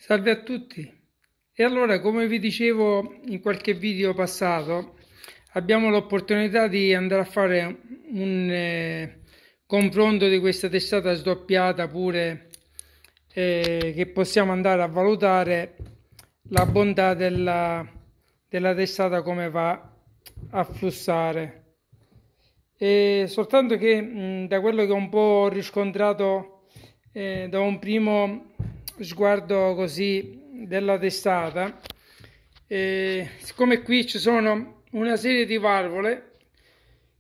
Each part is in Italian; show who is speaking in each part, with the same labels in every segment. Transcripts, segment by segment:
Speaker 1: Salve a tutti. E allora, come vi dicevo in qualche video passato, abbiamo l'opportunità di andare a fare un confronto di questa testata sdoppiata pure, che possiamo andare a valutare la bontà della testata come va a flussare. E soltanto che da quello che ho un po' riscontrato da un primo sguardo così della testata, siccome qui ci sono una serie di valvole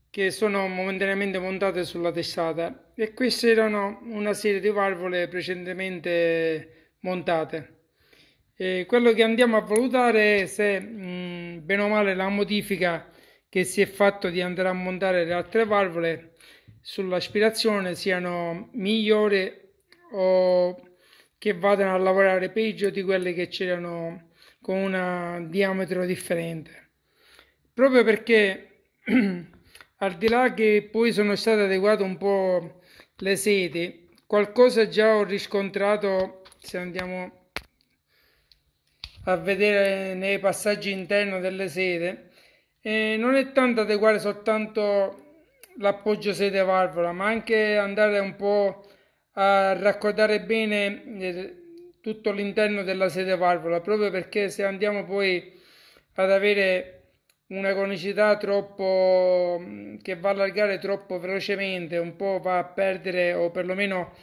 Speaker 1: che sono momentaneamente montate sulla testata e queste erano una serie di valvole precedentemente montate. Quello che andiamo a valutare è se bene o male la modifica che si è fatto di andare a montare le altre valvole sull'aspirazione siano migliori o che vadano a lavorare peggio di quelle che c'erano con un diametro differente. Proprio perché al di là che poi sono state adeguate un po' le sedi, qualcosa già ho riscontrato se andiamo a vedere nei passaggi interni delle sede. Non è tanto adeguare soltanto l'appoggio sede valvola, ma anche andare un po' a raccordare bene tutto l'interno della sede valvola, proprio perché se andiamo poi ad avere una conicità troppo che va a allargare troppo velocemente, un po' va a perdere o perlomeno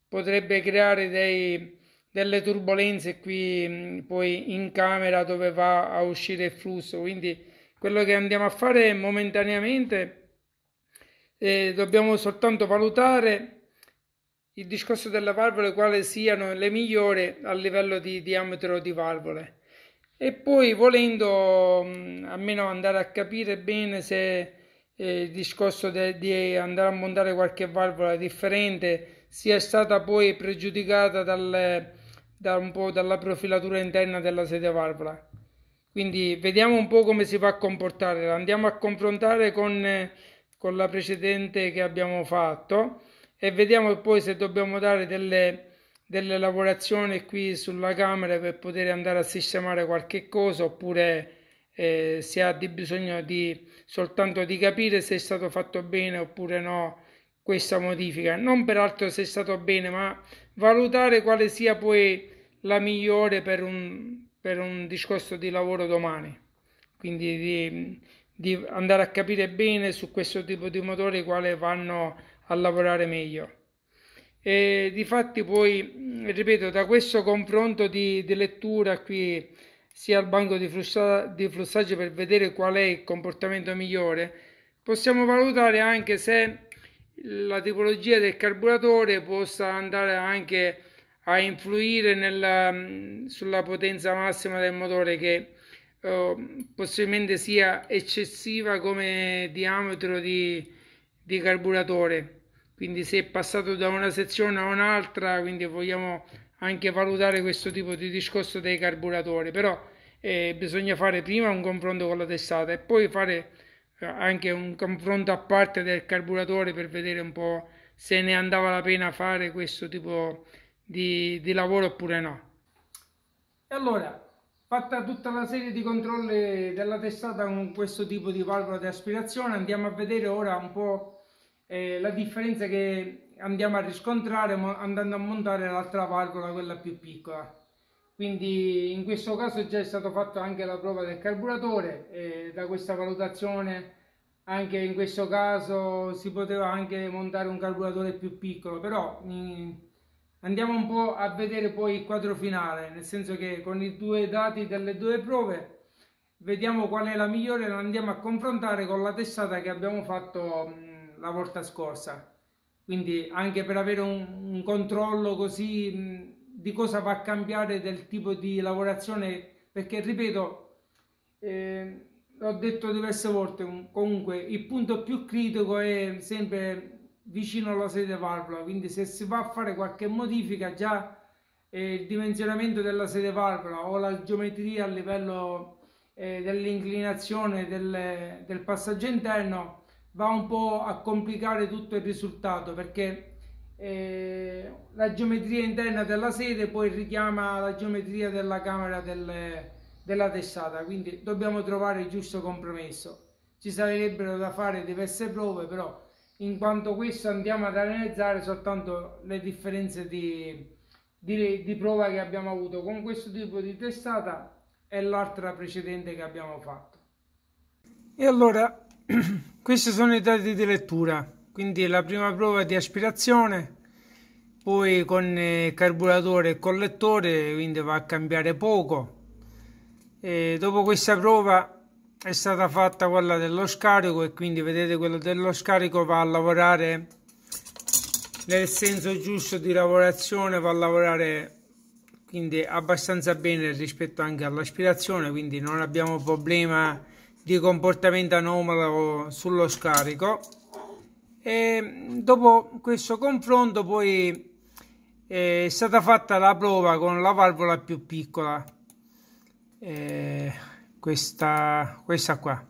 Speaker 1: potrebbe creare delle turbolenze qui poi in camera dove va a uscire il flusso. Quindi quello che andiamo a fare momentaneamente dobbiamo soltanto valutare il discorso delle valvole, quali siano le migliori a livello di diametro di valvole. E poi volendo almeno andare a capire bene se il discorso di andare a montare qualche valvola differente sia stata poi pregiudicata da un po' dalla profilatura interna della sede valvola. Quindi vediamo un po' come si va a comportare, la andiamo a confrontare con la precedente che abbiamo fatto e vediamo poi se dobbiamo dare delle lavorazioni qui sulla camera per poter andare a sistemare qualche cosa oppure si ha di bisogno di soltanto di capire se è stato fatto bene oppure no questa modifica. Non peraltro se è stato bene, ma valutare quale sia poi la migliore per un discorso di lavoro domani. Quindi di andare a capire bene su questo tipo di motori quali vanno a lavorare meglio. E difatti poi, ripeto, da questo confronto di lettura qui, sia al banco di flussaggio per vedere qual è il comportamento migliore, possiamo valutare anche se la tipologia del carburatore possa andare anche a influire sulla potenza massima del motore che possibilmente sia eccessiva come diametro di carburatore. Quindi se è passato da una sezione a un'altra, quindi vogliamo anche valutare questo tipo di discorso dei carburatori, però bisogna fare prima un confronto con la testata e poi fare anche un confronto a parte del carburatore per vedere un po' se ne andava la pena fare questo tipo di lavoro oppure no. E allora, fatta tutta la serie di controlli della testata con questo tipo di valvola di aspirazione, andiamo a vedere ora un po' la differenza che andiamo a riscontrare andando a montare l'altra valvola, quella più piccola. Quindi in questo caso già è stato fatto anche la prova del carburatore e da questa valutazione anche in questo caso si poteva anche montare un carburatore più piccolo, però andiamo un po' a vedere poi il quadro finale, nel senso che con i due dati delle due prove vediamo qual è la migliore e la andiamo a confrontare con la testata che abbiamo fatto la volta scorsa. Quindi anche per avere un controllo così di cosa va a cambiare del tipo di lavorazione, perché ripeto, l'ho detto diverse volte, comunque il punto più critico è sempre vicino alla sede valvola, quindi se si va a fare qualche modifica già il dimensionamento della sede valvola o la geometria a livello dell'inclinazione del passaggio interno va un po' a complicare tutto il risultato perché la geometria interna della sede poi richiama la geometria della camera della testata, quindi dobbiamo trovare il giusto compromesso. Ci sarebbero da fare diverse prove, però in quanto questo andiamo ad analizzare soltanto le differenze di prova che abbiamo avuto con questo tipo di testata e l'altra precedente che abbiamo fatto. E allora questi sono i dati di lettura, quindi la prima prova di aspirazione, poi con carburatore e collettore, quindi va a cambiare poco. E dopo questa prova è stata fatta quella dello scarico e quindi vedete quello dello scarico va a lavorare nel senso giusto di lavorazione, va a lavorare quindi abbastanza bene rispetto anche all'aspirazione, quindi non abbiamo problema di comportamento anomalo sullo scarico. E dopo questo confronto poi è stata fatta la prova con la valvola più piccola, questa qua.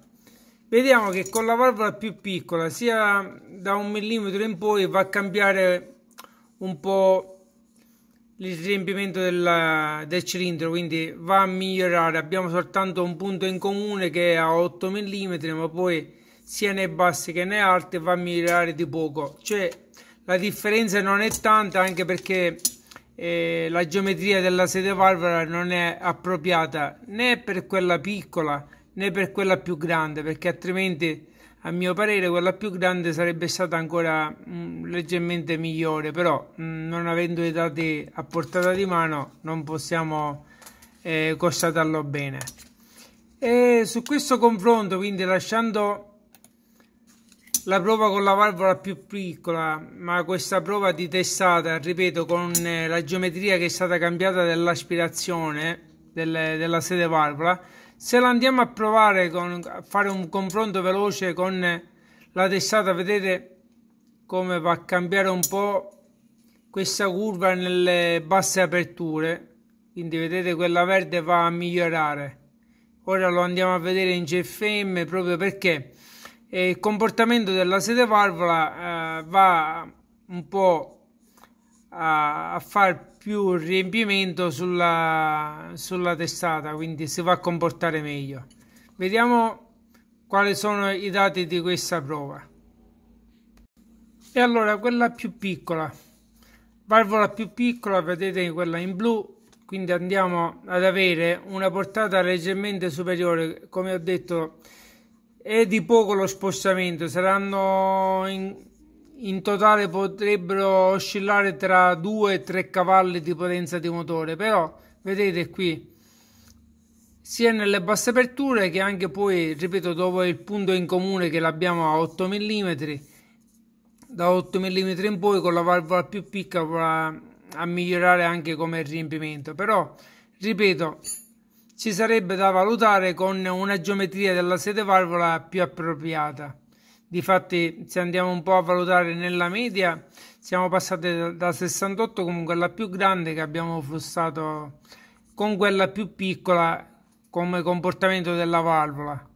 Speaker 1: Vediamo che con la valvola più piccola, sia da 1 millimetro in poi, va a cambiare un po' il riempimento del cilindro, quindi va a migliorare. Abbiamo soltanto un punto in comune che è a 8 mm, ma poi sia nei bassi che nei alti va a migliorare di poco, cioè la differenza non è tanta, anche perché la geometria della sede valvola non è appropriata né per quella piccola né per quella più grande, perché altrimenti a mio parere quella più grande sarebbe stata ancora leggermente migliore, però non avendo i dati a portata di mano non possiamo constatarlo bene. E su questo confronto, quindi lasciando la prova con la valvola più piccola, ma questa prova di testata, ripeto, con la geometria che è stata cambiata dell'aspirazione della sede valvola, se la andiamo a provare a fare un confronto veloce con la testata, vedete come va a cambiare un po' questa curva nelle basse aperture, quindi vedete quella verde va a migliorare. Ora lo andiamo a vedere in CFM, proprio perché il comportamento della sede valvola va un po' a fare più riempimento sulla testata, quindi si va a comportare meglio. Vediamo quali sono i dati di questa prova. E allora quella più piccola, valvola più piccola, vedete quella in blu, quindi andiamo ad avere una portata leggermente superiore, come ho detto. È di poco lo spostamento, saranno in totale potrebbero oscillare tra 2 e 3 cavalli di potenza di motore, però vedete qui sia nelle basse aperture che anche poi, ripeto, dopo il punto in comune che l'abbiamo a 8 mm, da 8 mm in poi con la valvola più piccola va a migliorare anche come riempimento, però ripeto, ci sarebbe da valutare con una geometria della sede valvola più appropriata. Difatti, se andiamo un po' a valutare nella media, siamo passati da 68 con quella più grande, che abbiamo flussato con quella più piccola come comportamento della valvola.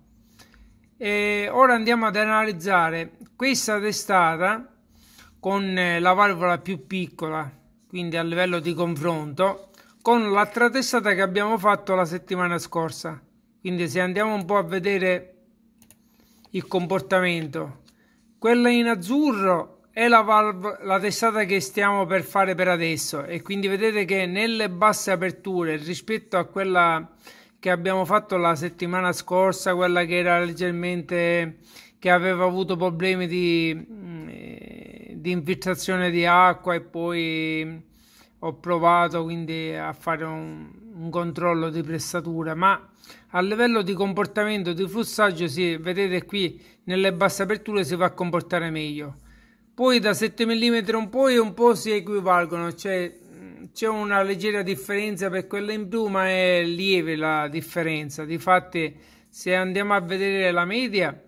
Speaker 1: E ora andiamo ad analizzare questa testata con la valvola più piccola, quindi a livello di confronto, con l'altra testata che abbiamo fatto la settimana scorsa. Quindi se andiamo un po' a vedere il comportamento, quella in azzurro è la testata che stiamo per fare per adesso, e quindi vedete che nelle basse aperture rispetto a quella che abbiamo fatto la settimana scorsa, quella che era leggermente, che aveva avuto problemi di infiltrazione di acqua, e poi ho provato quindi a fare un controllo di pressatura, ma a livello di comportamento di flussaggio, sì, vedete qui nelle basse aperture si va a comportare meglio. Poi da 7 mm un po' si equivalgono, cioè c'è una leggera differenza per quella in blu, ma è lieve la differenza. Difatti, se andiamo a vedere la media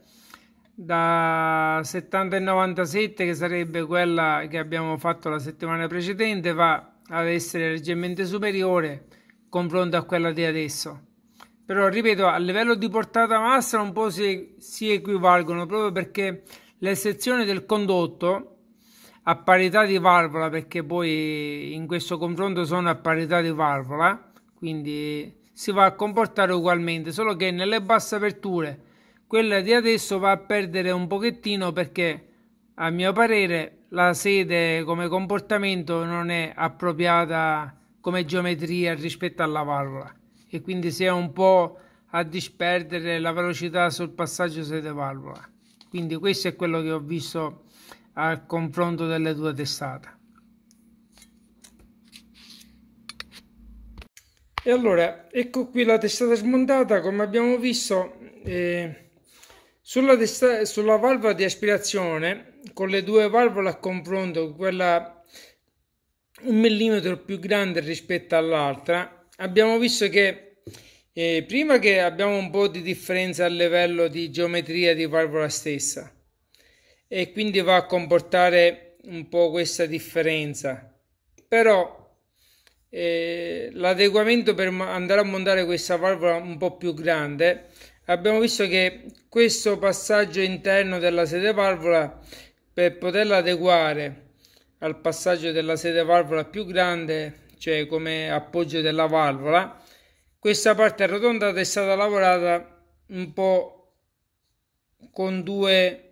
Speaker 1: da 70 e 97, che sarebbe quella che abbiamo fatto la settimana precedente, va ad essere leggermente superiore confronto a quella di adesso. Però ripeto, a livello di portata massa un po' si equivalgono, proprio perché le sezioni del condotto a parità di valvola, perché poi in questo confronto sono a parità di valvola, quindi si va a comportare ugualmente, solo che nelle basse aperture quella di adesso va a perdere un pochettino, perché a mio parere la sede come comportamento non è appropriata come geometria rispetto alla valvola, e quindi si è un po' a disperdere la velocità sul passaggio sede valvola. Quindi questo è quello che ho visto al confronto delle due testate. E allora, ecco qui la testata smontata. Come abbiamo visto, sulla valvola di aspirazione, con le due valvole a confronto, quella 1 mm più grande rispetto all'altra, abbiamo visto che prima che abbiamo un po' di differenza a livello di geometria di valvola stessa, e quindi va a comportare un po' questa differenza, però l'adeguamento per andare a montare questa valvola un po' più grande, abbiamo visto che questo passaggio interno della sede valvola, per poterla adeguare al passaggio della sede valvola più grande, cioè come appoggio della valvola, questa parte arrotondata è stata lavorata un po' con due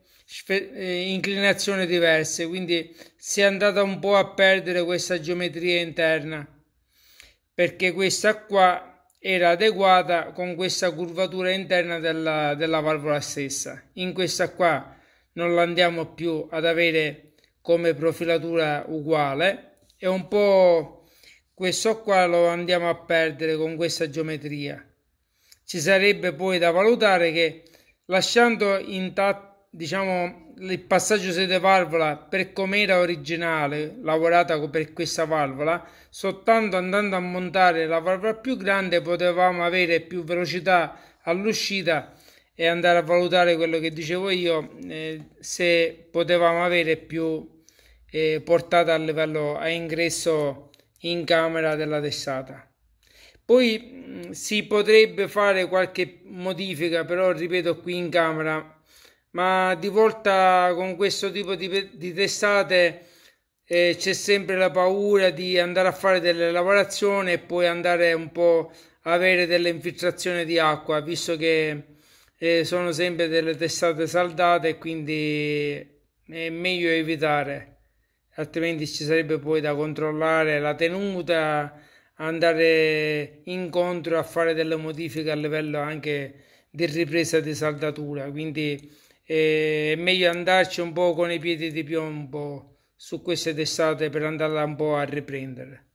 Speaker 1: inclinazioni diverse, quindi si è andata un po' a perdere questa geometria interna, perché questa qua era adeguata con questa curvatura interna della valvola stessa. In questa qua non la andiamo più ad avere come profilatura uguale, e un po' questo qua lo andiamo a perdere con questa geometria. Ci sarebbe poi da valutare che, lasciando intatto, diciamo, il passaggio sede valvola per com'era originale, lavorata per questa valvola, soltanto andando a montare la valvola più grande potevamo avere più velocità all'uscita e andare a valutare quello che dicevo io, se potevamo avere più portata a livello a ingresso in camera della testata. Poi si potrebbe fare qualche modifica, però ripeto, qui in camera, ma di volta con questo tipo di testate c'è sempre la paura di andare a fare delle lavorazioni e poi andare un po' a avere delle infiltrazioni di acqua, visto che sono sempre delle testate saldate, e quindi è meglio evitare, altrimenti ci sarebbe poi da controllare la tenuta, andare incontro a fare delle modifiche a livello anche di ripresa di saldatura, quindi è meglio andarci un po' con i piedi di piombo su queste testate per andarla un po' a riprendere.